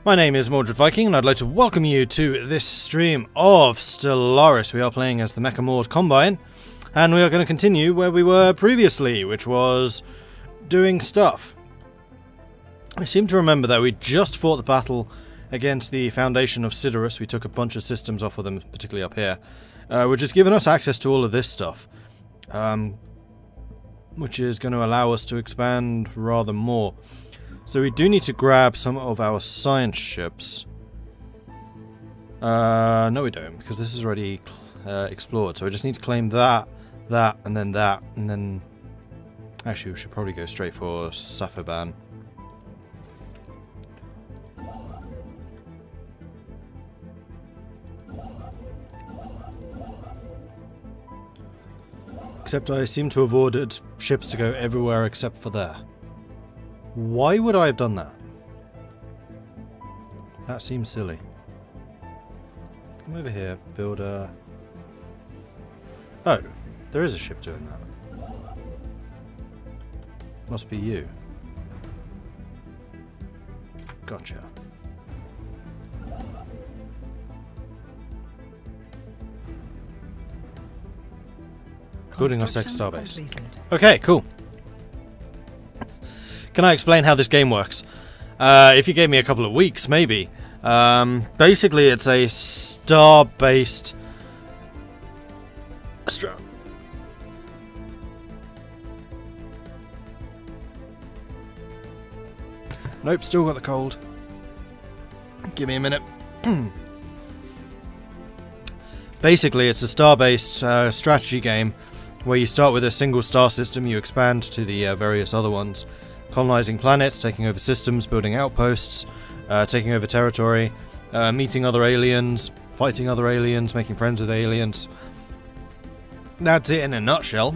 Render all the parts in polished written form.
My name is Mordred Viking, and I'd like to welcome you to this stream of Stellaris. We are playing as the Mechamord Combine, and we are going to continue where we were previously, which was doing stuff. I seem to remember that we just fought the battle against the Foundation of Stellaris. We took a bunch of systems off of them, particularly up here, which has given us access to all of this stuff, which is going to allow us to expand rather more. So we do need to grab some of our science ships. No we don't, because this is already explored. So we just need to claim that, and then that, and then... Actually, we should probably go straight for Sci-fi. Except I seem to have ordered ships to go everywhere except for there. Why would I have done that? That seems silly. Come over here, build a... Oh, there is a ship doing that. Must be you. Gotcha. Building our second starbase. Okay, cool. Can I explain how this game works? If you gave me a couple of weeks, maybe. Basically, it's a star-based... Nope, still got the cold. Give me a minute. Basically, it's a star-based strategy game where you start with a single star system, you expand to the various other ones. Colonizing planets, taking over systems, building outposts, taking over territory, meeting other aliens, fighting other aliens, making friends with aliens. That's it in a nutshell.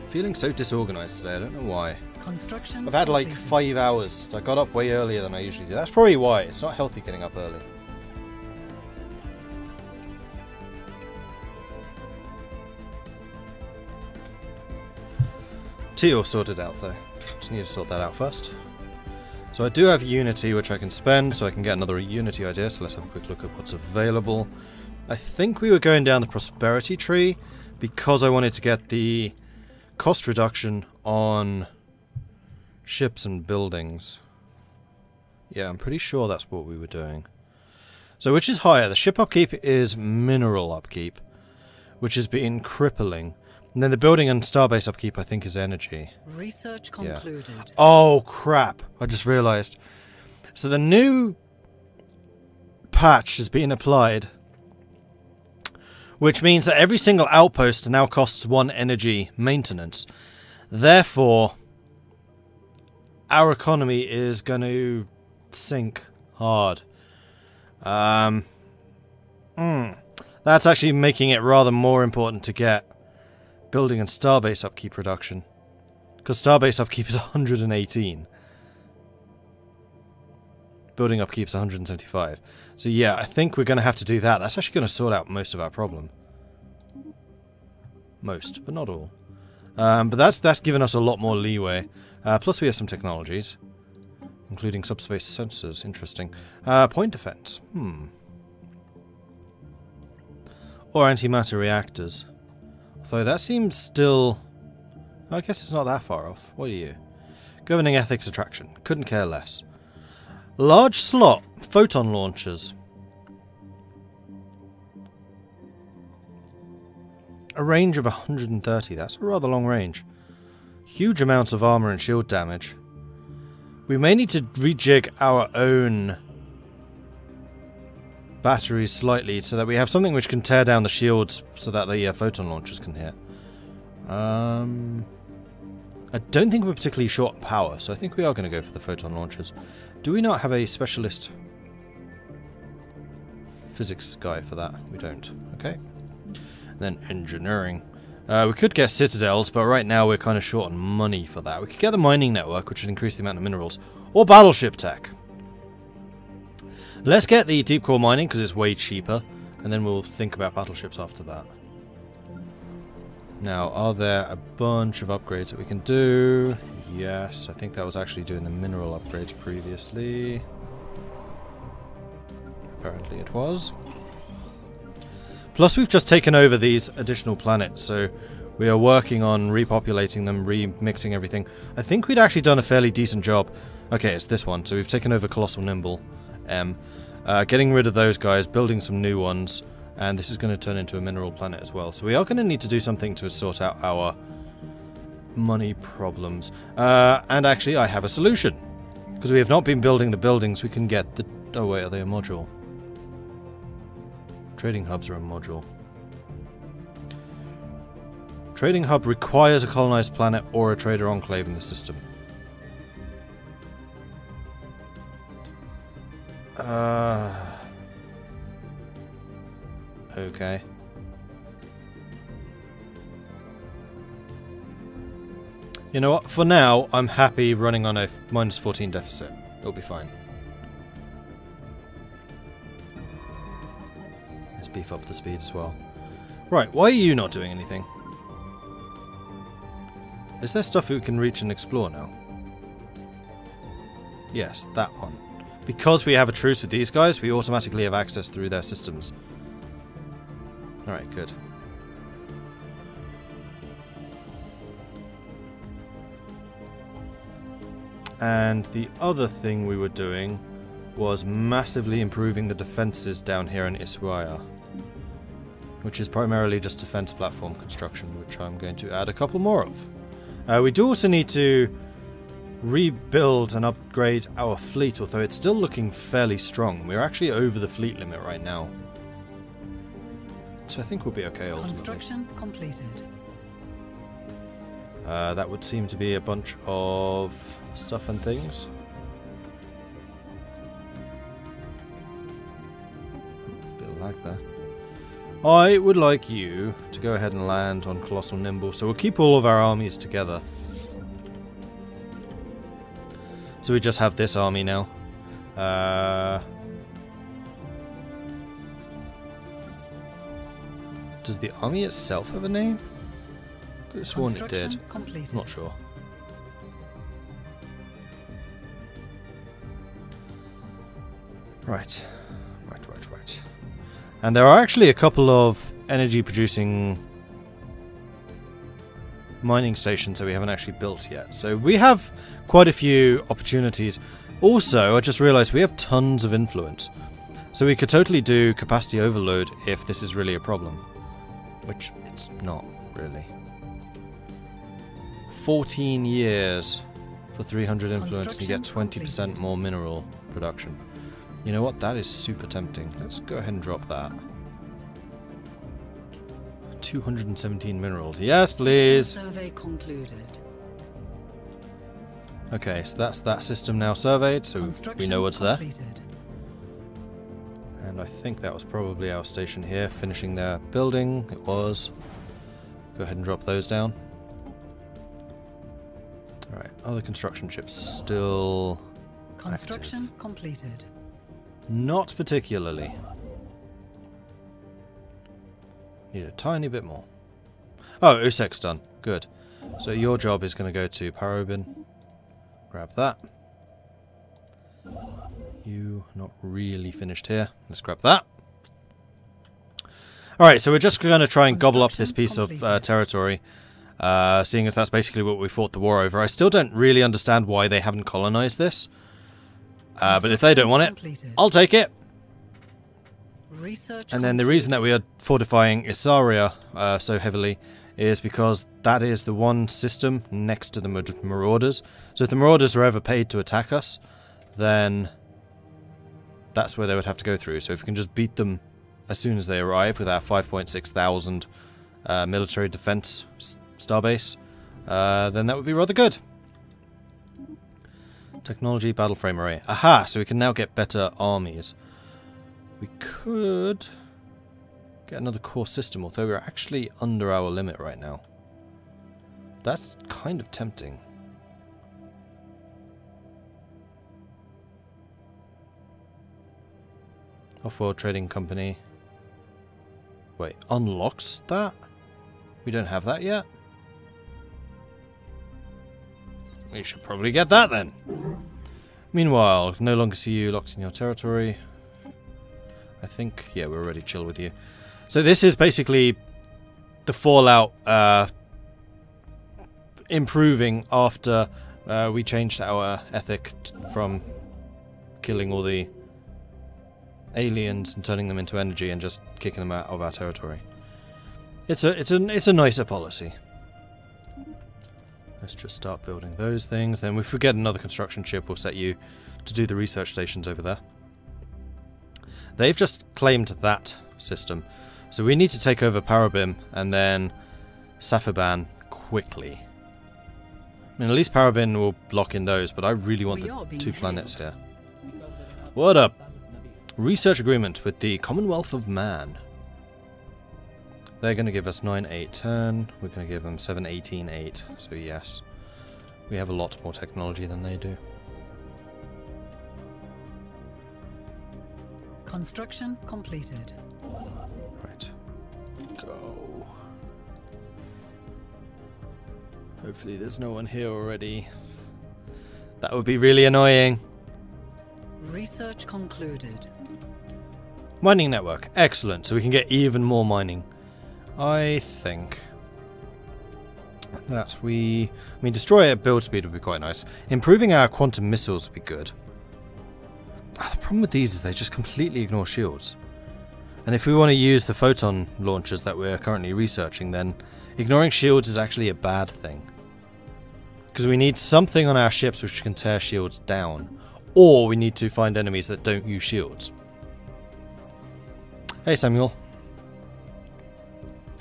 Feeling so disorganized today, I don't know why. I've had like 5 hours. I got up way earlier than I usually do. That's probably why. It's not healthy getting up early. Tea all sorted out though. Just need to sort that out first. So I do have Unity which I can spend, so I can get another Unity idea, so let's have a quick look at what's available. I think we were going down the prosperity tree because I wanted to get the cost reduction on ships and buildings. Yeah, I'm pretty sure that's what we were doing. So which is higher? The ship upkeep is mineral upkeep, which has been crippling. And then the building and starbase upkeep, I think, is energy. Research concluded. Yeah. Oh, crap. I just realized. So the new patch has been applied, which means that every single outpost now costs 1 energy maintenance. Therefore, our economy is going to sink hard. That's actually making it rather more important to get building and starbase upkeep reduction, because starbase upkeep is 118. Building upkeep is 175. So yeah, I think we're going to have to do that. That's actually going to sort out most of our problem. Most, but not all. But that's given us a lot more leeway. Plus we have some technologies, including subspace sensors. Interesting. Point defense. Or antimatter reactors. Though that seems still... I guess it's not that far off. What are you? Governing ethics attraction. Couldn't care less. Large slot. Photon launchers. A range of 130. That's a rather long range. Huge amounts of armor and shield damage. We may need to rejig our own batteries slightly so that we have something which can tear down the shields so that the photon launchers can hit. I don't think we're particularly short on power, so I think we are going to go for the photon launchers. Do we not have a specialist physics guy for that? We don't. Okay. And then engineering. We could get citadels, but right now we're kind of short on money for that. We could get the mining network, which would increase the amount of minerals, or battleship tech. Let's get the deep core mining because it's way cheaper, and then we'll think about battleships after that. Now, are there a bunch of upgrades that we can do? Yes, I think that was actually doing the mineral upgrades previously. Apparently it was. Plus, we've just taken over these additional planets, so we are working on repopulating them, remixing everything. I think we'd actually done a fairly decent job. Okay, it's this one. So we've taken over Colossal Nimble M, getting rid of those guys, building some new ones, and this is going to turn into a mineral planet as well. So we are going to need to do something to sort out our money problems. And actually, I have a solution. Because we have not been building the buildings, we can get the... Oh wait, are they a module? Trading hubs are a module. Trading hub requires a colonized planet or a trader enclave in the system. Okay. You know what? For now, I'm happy running on a -14 deficit. It'll be fine. Let's beef up the speed as well. Right, why are you not doing anything? Is there stuff we can reach and explore now? Yes, that one. Because we have a truce with these guys, we automatically have access through their systems. Alright, good. And the other thing we were doing was massively improving the defenses down here in Iswaya, which is primarily just defense platform construction, which I'm going to add a couple more of. We do also need to rebuild and upgrade our fleet, although it's still looking fairly strong. We're actually over the fleet limit right now. So I think we'll be okay ultimately. Construction completed. That would seem to be a bunch of stuff and things. Bit of lag there. I would like you to go ahead and land on Colossal Nimble, so we'll keep all of our armies together. So we just have this army now. Does the army itself have a name? I could have sworn it did. I'm not sure. Right. Right. And there are actually a couple of energy producing mining stations that we haven't actually built yet. So we have quite a few opportunities. Also, I just realized we have tons of influence. So we could totally do capacity overload if this is really a problem. Which it's not, really. 14 years for 300 influence and you get 20% more mineral production. You know what? That is super tempting. Let's go ahead and drop that. 217 minerals. Yes, please. Survey concluded. Okay, so that's that system now surveyed, so we know what's there. And I think that was probably our station here, finishing their building. It was. Go ahead and drop those down. Alright, other construction ships still Construction active. Completed. Not particularly. Need a tiny bit more. Oh, Usek's done. Good. So your job is going to go to Parobin. Grab that. You not really finished here. Let's grab that. Alright, so we're just going to try and gobble up this piece of territory. Seeing as that's basically what we fought the war over. I still don't really understand why they haven't colonized this. But if they don't want it, I'll take it. And then the reason that we are fortifying Isaria so heavily is because that is the one system next to the Marauders. So if the Marauders are ever paid to attack us, then that's where they would have to go through. So if we can just beat them as soon as they arrive with our 5.6 thousand military defense starbase, then that would be rather good. Technology, battle frame array. Aha! So we can now get better armies. We could get another core system, although we're actually under our limit right now. That's kind of tempting. Off-world trading company. Wait, unlocks that? We don't have that yet. We should probably get that then. Meanwhile, no longer see you locked in your territory. I think, yeah, we're already chill with you. So this is basically the Fallout improving after we changed our ethic from killing all the aliens and turning them into energy and just kicking them out of our territory. It's a nicer policy. Let's just start building those things. Then if we get another construction ship, we'll set you to do the research stations over there. They've just claimed that system. So we need to take over Parabim and then Safaban quickly. I mean, at least Parabin will block in those, but I really want the 2 planets here. What up? Research agreement with the Commonwealth of Man. They're going to give us 9, 8, 10. We're going to give them 7, 18, 8. So yes, we have a lot more technology than they do. Construction completed. Right. Go. Hopefully there's no one here already. That would be really annoying. Research concluded. Mining network. Excellent. So we can get even more mining. I think that destroy at build speed would be quite nice. Improving our quantum missiles would be good. The problem with these is they just completely ignore shields. And if we want to use the photon launchers that we're currently researching, then ignoring shields is actually a bad thing. Because we need something on our ships which can tear shields down. Or we need to find enemies that don't use shields. Hey Samuel.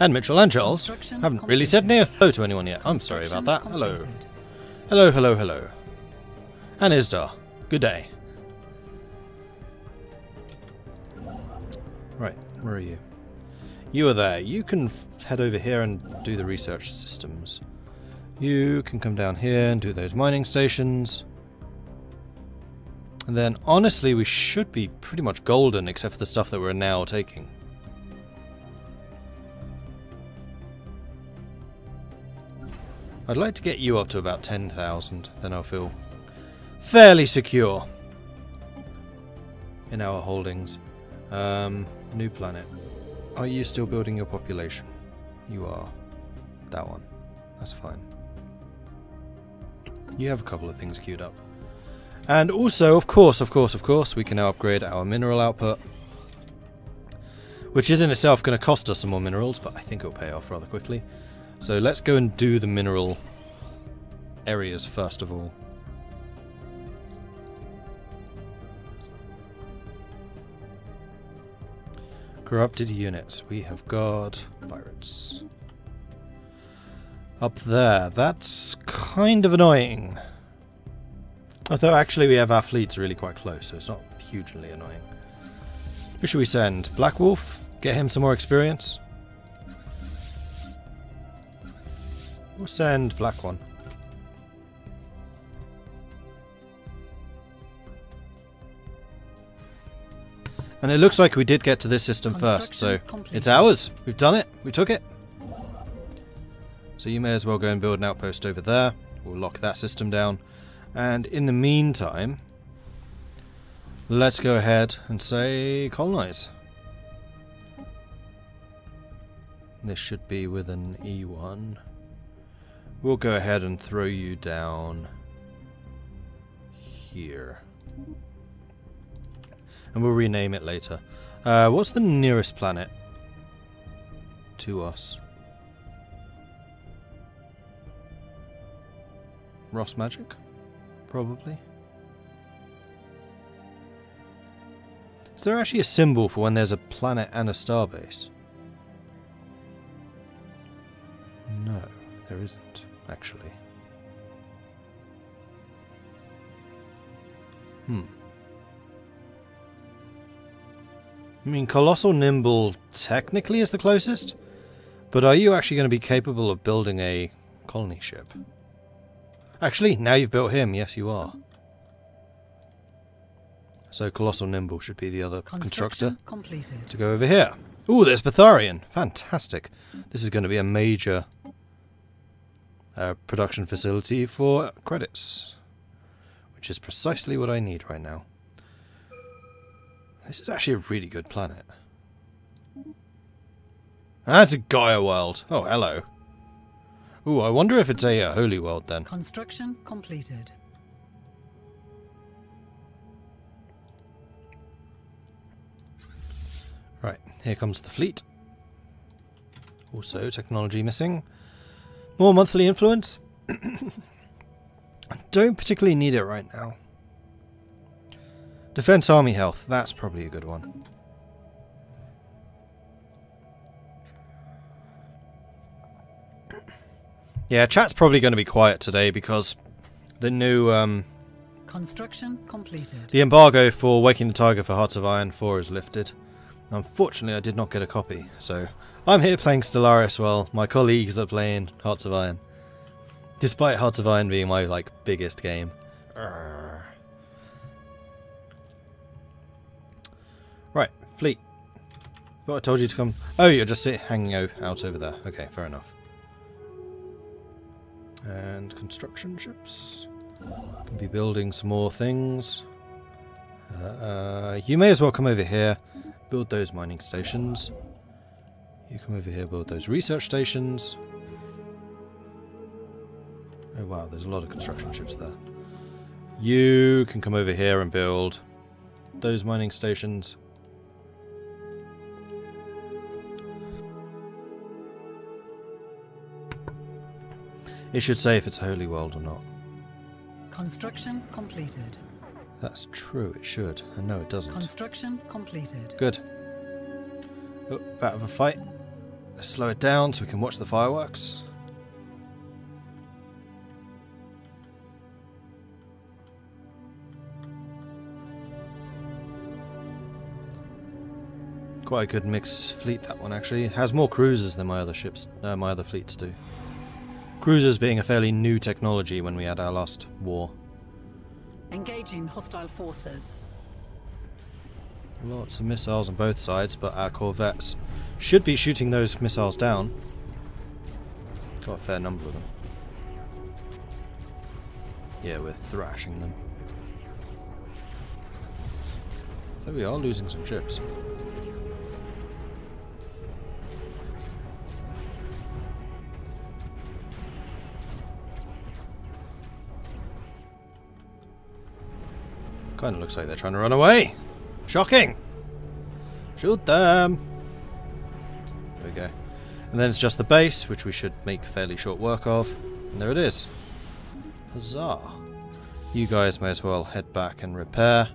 And Mitchell and Charles. Haven't really said hello to anyone yet. I'm sorry about that. Hello. Hello, hello, hello. And Isdar. Good day. Right, where are you? You are there. You can head over here and do the research systems. You can come down here and do those mining stations. And then, honestly, we should be pretty much golden, except for the stuff that we're now taking. I'd like to get you up to about 10,000, then I'll feel fairly secure in our holdings. New planet. Are you still building your population? You are. That one. That's fine. You have a couple of things queued up. And also, of course, we can now upgrade our mineral output. Which is in itself going to cost us some more minerals, but I think it'll pay off rather quickly. So let's go and do the mineral areas first of all. Corrupted units. We have got pirates. Up there. That's kind of annoying. Although actually we have our fleets really quite close, so it's not hugely annoying. Who should we send? Black Wolf? Get him some more experience? We'll send Black One. And it looks like we did get to this system first, so it's ours. We've done it. We took it. So you may as well go and build an outpost over there. We'll lock that system down. And in the meantime, let's go ahead and say colonize. This should be with an E1. We'll go ahead and throw you down here. And we'll rename it later. What's the nearest planet to us? Ross Magic? Probably. Is there actually a symbol for when there's a planet and a starbase? No, there isn't, actually. I mean, Colossal Nimble technically is the closest, but are you actually going to be capable of building a colony ship? Actually, now you've built him, yes you are. So Colossal Nimble should be the other constructor completed. to go over here. Ooh, there's Betharian. Fantastic. This is going to be a major production facility for credits, which is precisely what I need right now. This is actually a really good planet. That's a Gaia world. Oh, hello. Ooh, I wonder if it's a holy world then. Construction completed. Right, here comes the fleet. Also, technology missing. More monthly influence. I don't particularly need it right now. Defense army health, that's probably a good one. Yeah, chat's probably going to be quiet today because the new Construction completed. the embargo for Waking the Tiger for Hearts of Iron 4 is lifted. Unfortunately, I did not get a copy, so I'm here playing Stellaris while my colleagues are playing Hearts of Iron. Despite Hearts of Iron being my biggest game. Urgh. Right, fleet. Thought I told you to come. Oh, you're just hanging out over there. Okay, fair enough. And construction ships. Can be building some more things. You may as well come over here. Build those mining stations. You come over here, build those research stations. Oh wow, there's a lot of construction ships there. You can come over here and build those mining stations. It should say if it's a holy world or not. Construction completed. That's true, it should. And no, it doesn't. Construction completed. Good. Oh, bit of a fight. Let's slow it down so we can watch the fireworks. Quite a good mixed fleet, that one actually. It has more cruisers than my other ships, my other fleets do. Cruisers being a fairly new technology when we had our last war. Engaging hostile forces. Lots of missiles on both sides, but our corvettes should be shooting those missiles down. Got a fair number of them. Yeah, we're thrashing them. So we are losing some ships. Kind of looks like they're trying to run away. Shocking! Shoot them! There we go. And then it's just the base, which we should make fairly short work of. And there it is. Huzzah! You guys may as well head back and repair.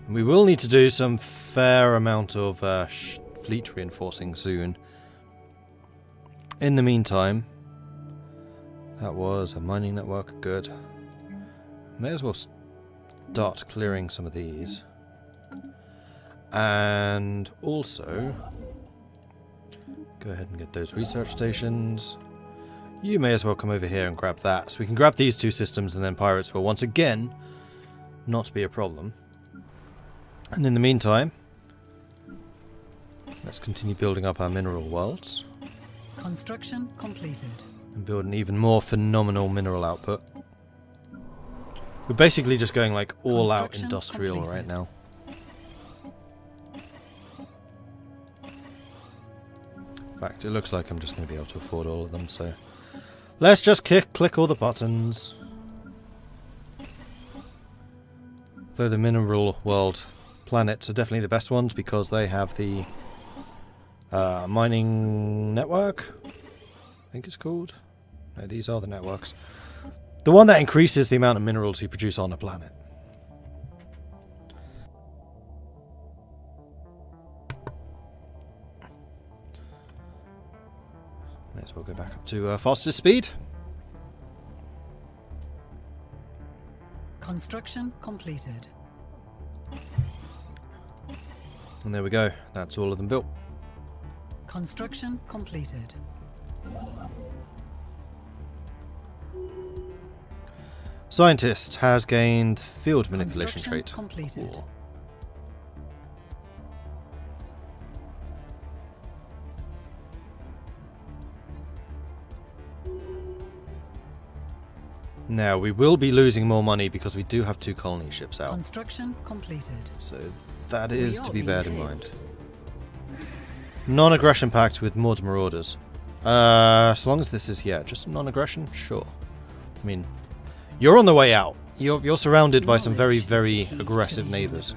And we will need to do some fair amount of fleet reinforcing soon. In the meantime, that was a mining network. Good. May as well start clearing some of these. And also go ahead and get those research stations. You may as well come over here and grab that. So we can grab these two systems and then pirates will once again not be a problem. And in the meantime, let's continue building up our mineral worlds. Construction completed. And build an even more phenomenal mineral output. We're basically just going like all out industrial right now. In fact, it looks like I'm just going to be able to afford all of them, so let's just click all the buttons. Though the mineral world planets are definitely the best ones because they have the mining network, I think it's called. No, these are the networks. The one that increases the amount of minerals you produce on a planet. May as well go back up to fastest speed. Construction completed. And there we go. That's all of them built. Construction completed. Scientist has gained field manipulation trait. Completed. Ooh. Now, we will be losing more money because we do have 2 colony ships out. Construction completed. So that is to be bared in mind. Non-aggression pact with Mordred Marauders. So long as this is, yeah, just non-aggression, sure. I mean, you're on the way out. You're surrounded by some very, very aggressive neighbours.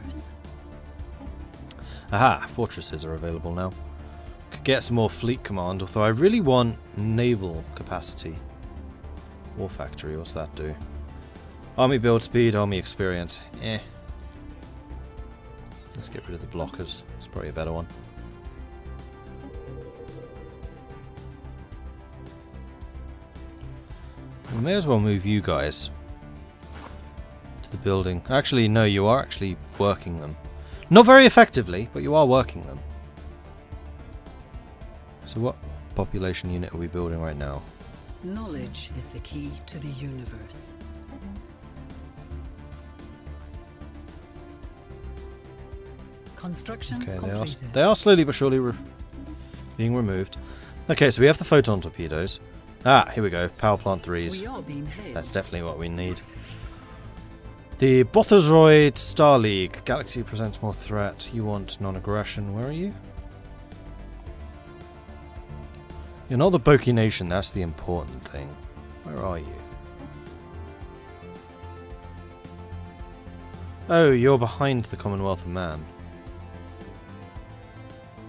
Aha, fortresses are available now. Could get some more fleet command, although I really want naval capacity. War factory, what's that do? Army build speed, army experience. Eh. Let's get rid of the blockers. It's probably a better one. We may as well move you guys to the building. Actually, no, you are actually working them. Not very effectively, but you are working them. So what population unit are we building right now? Knowledge is the key to the universe. Construction completed. They are slowly but surely being removed. Okay, so we have the photon torpedoes. Ah, here we go. Power plant 3s. We are being hailed. That's definitely what we need. The Bothroyd Star League. Galaxy presents more threat. You want non-aggression. Where are you? You're not the Boki Nation, that's the important thing. Where are you? Oh, you're behind the Commonwealth of Man.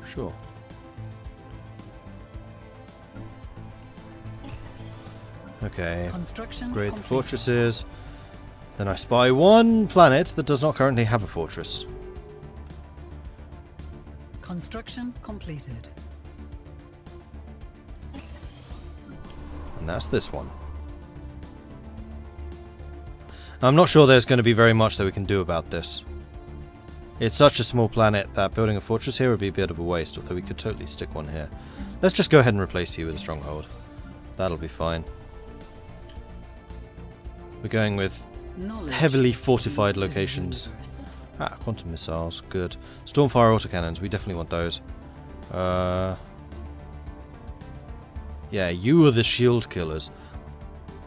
Sure. Okay. Upgrade the fortresses. Then I spy one planet that does not currently have a fortress. Construction completed. And that's this one. I'm not sure there's going to be very much that we can do about this. It's such a small planet that building a fortress here would be a bit of a waste, although we could totally stick one here. Let's just go ahead and replace you with a stronghold. That'll be fine. We're going with heavily fortified locations. Ah, quantum missiles, good. Stormfire autocannons, we definitely want those. Yeah, you are the shield killers.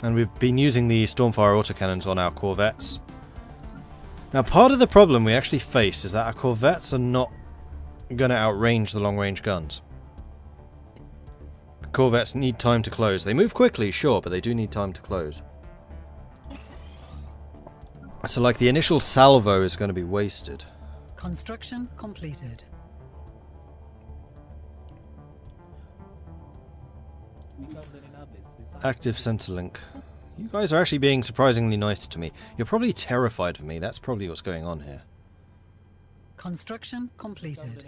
And we've been using the Stormfire autocannons on our corvettes. Now, part of the problem we actually face is that our corvettes are not going to outrange the long-range guns. The corvettes need time to close. They move quickly, sure, but they do need time to close. So, like, the initial salvo is going to be wasted. Construction completed. Active sensor link. You guys are actually being surprisingly nice to me. You're probably terrified of me. That's probably what's going on here. Construction completed.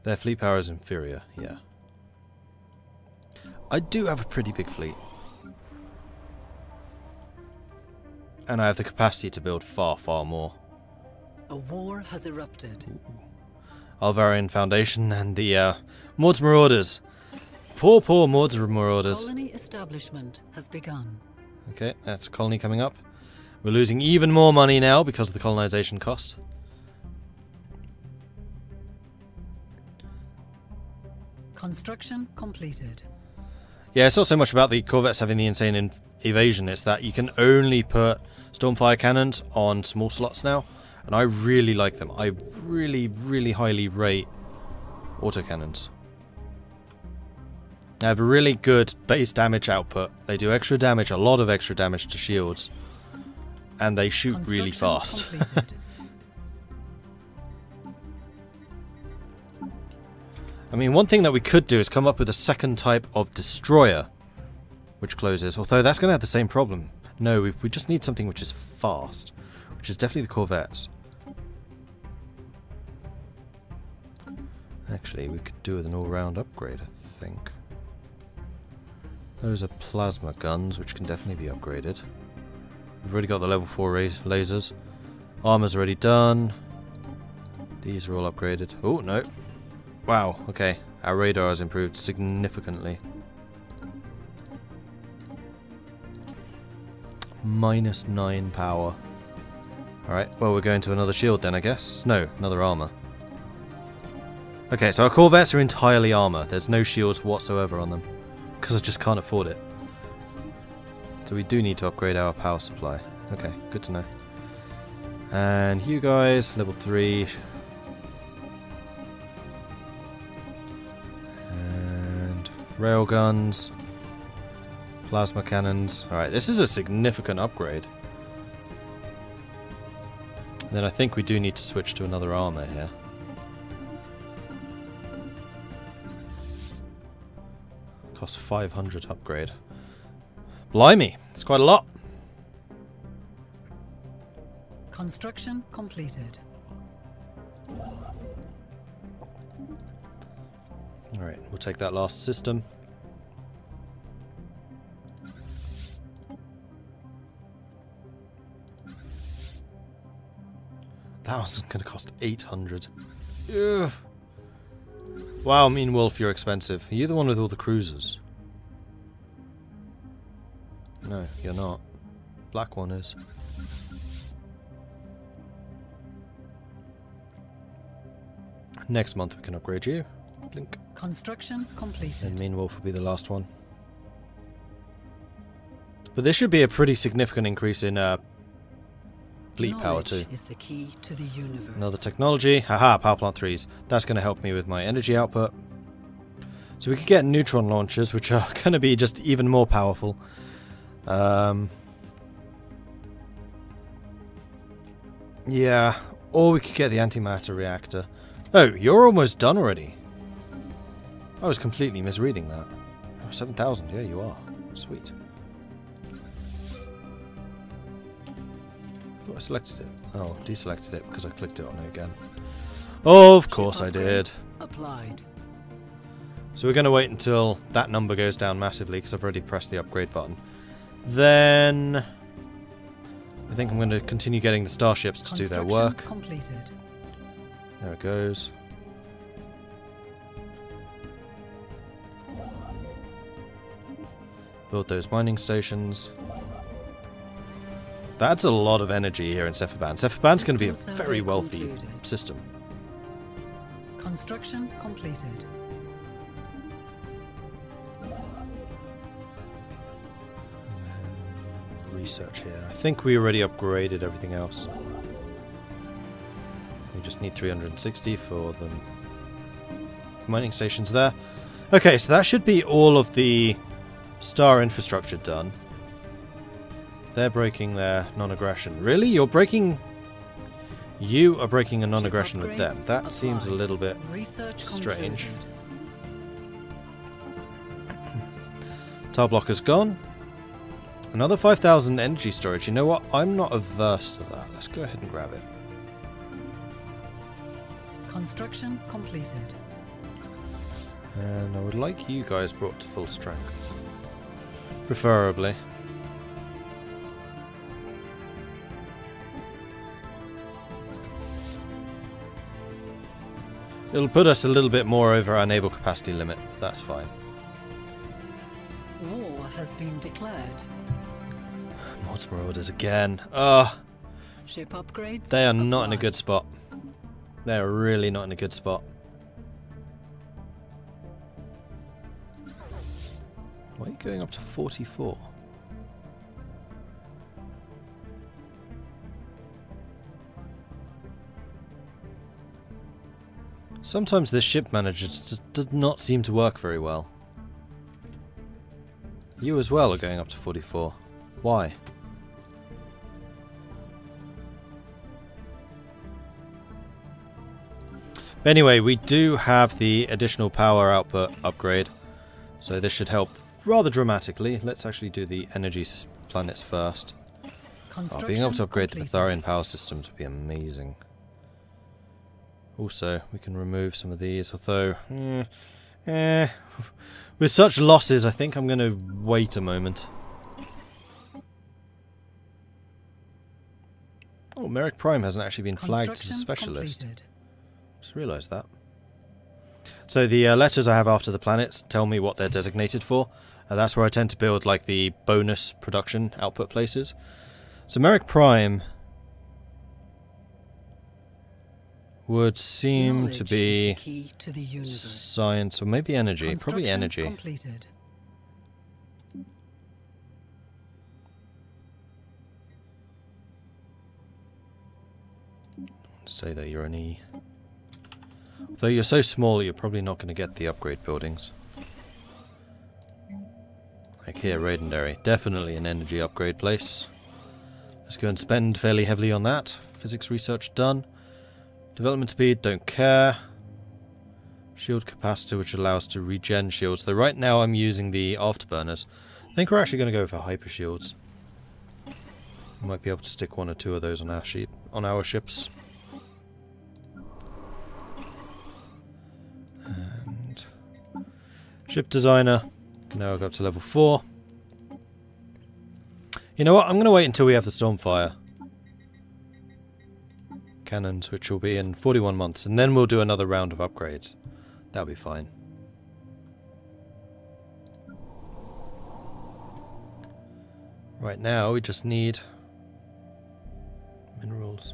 Their fleet power is inferior, yeah. I do have a pretty big fleet. And I have the capacity to build far, far more. A war has erupted. Alvarian Foundation and the Mordred Marauders. Poor, poor Mordred Marauders. Colony establishment has begun. Okay, that's a colony coming up. We're losing even more money now because of the colonization cost. Construction completed. Yeah, it's not so much about the corvettes having the insane evasion, it's that you can only put Stormfire cannons on small slots now, and I really like them. I really, really highly rate autocannons. They have a really good base damage output. They do extra damage, a lot of extra damage to shields, and they shoot really fast. I mean, one thing that we could do is come up with a second type of destroyer, which closes, although that's going to have the same problem. No, we just need something which is fast, which is definitely the corvettes. Actually, we could do with an all-round upgrade, I think. Those are plasma guns, which can definitely be upgraded. We've already got the level 4 lasers. Armor's already done. These are all upgraded. Oh, no. Wow, okay. Our radar has improved significantly. -9 power. Alright, well, we're going to another shield then, I guess. No, another armor. Okay, so our corvettes are entirely armor. There's no shields whatsoever on them. Because I just can't afford it. So we do need to upgrade our power supply. Okay, good to know. And you guys, level 3. And railguns. Plasma cannons. Alright, this is a significant upgrade. And then I think we do need to switch to another armor here. Costs 500 upgrade. Blimey, it's quite a lot. Construction completed. Alright, we'll take that last system. That was going to cost 800. Ugh. Wow, Mean Wolf, you're expensive. Are you the one with all the cruisers? No, you're not. Black one is. Next month we can upgrade you. Blink. Construction completed. And Mean Wolf will be the last one. But this should be a pretty significant increase in fleet power too. Is the key to the universe. Another technology. Haha, power plant 3s. That's going to help me with my energy output. So we could get neutron launchers, which are going to be just even more powerful. Yeah, or we could get the antimatter reactor. Oh, you're almost done already. I was completely misreading that. Oh, 7,000. Yeah, you are. Sweet. I thought I selected it. Oh, deselected it because I clicked it on it again. Of course I did. Applied. So we're going to wait until that number goes down massively because I've already pressed the upgrade button. Then I think I'm going to continue getting the starships to do their work. Completed. There it goes. Build those mining stations. That's a lot of energy here in Cephaban. Cephaban's going to be a very wealthy system. Construction completed. Research here. I think we already upgraded everything else. We just need 360 for the mining stations there. Okay, so that should be all of the star infrastructure done. They're breaking their non-aggression. Really? You're breaking... You are breaking a non-aggression with them. That seems a little bit strange. Tile blocker's gone. Another 5,000 energy storage. You know what? I'm not averse to that. Let's go ahead and grab it. Construction completed. And I would like you guys brought to full strength. Preferably. It'll put us a little bit more over our naval capacity limit, but that's fine. War has been declared. Mordred again. Ship upgrades. They are not in a good spot. They are really not in a good spot. Why are you going up to 44? Sometimes this ship manager just does not seem to work very well. You as well are going up to 44. Why? Anyway, we do have the additional power output upgrade, so this should help rather dramatically. Let's actually do the energy planets first. Being able to upgrade the Betharian power systems would be amazing. Also, we can remove some of these, although... with such losses, I think I'm going to wait a moment. Oh, Merrick Prime hasn't actually been flagged as a specialist. Completed. Just realised that. So the letters I have after the planets tell me what they're designated for. That's where I tend to build like the bonus production output places. So Merrick Prime would seem to be science or maybe energy. Probably energy. Completed. Say that you're an E. Though you're so small, you're probably not going to get the upgrade buildings. Like here, Raidendary. Definitely an energy upgrade place. Let's go and spend fairly heavily on that. Physics research done. Development speed, don't care. Shield capacitor, which allows to regen shields. Though right now I'm using the afterburners. I think we're actually going to go for hyper shields. We might be able to stick 1 or 2 of those on our ships. And ship designer can now go up to level 4. You know what? I'm going to wait until we have the Stormfire cannons, which will be in 41 months, and then we'll do another round of upgrades. That'll be fine. Right now, we just need minerals.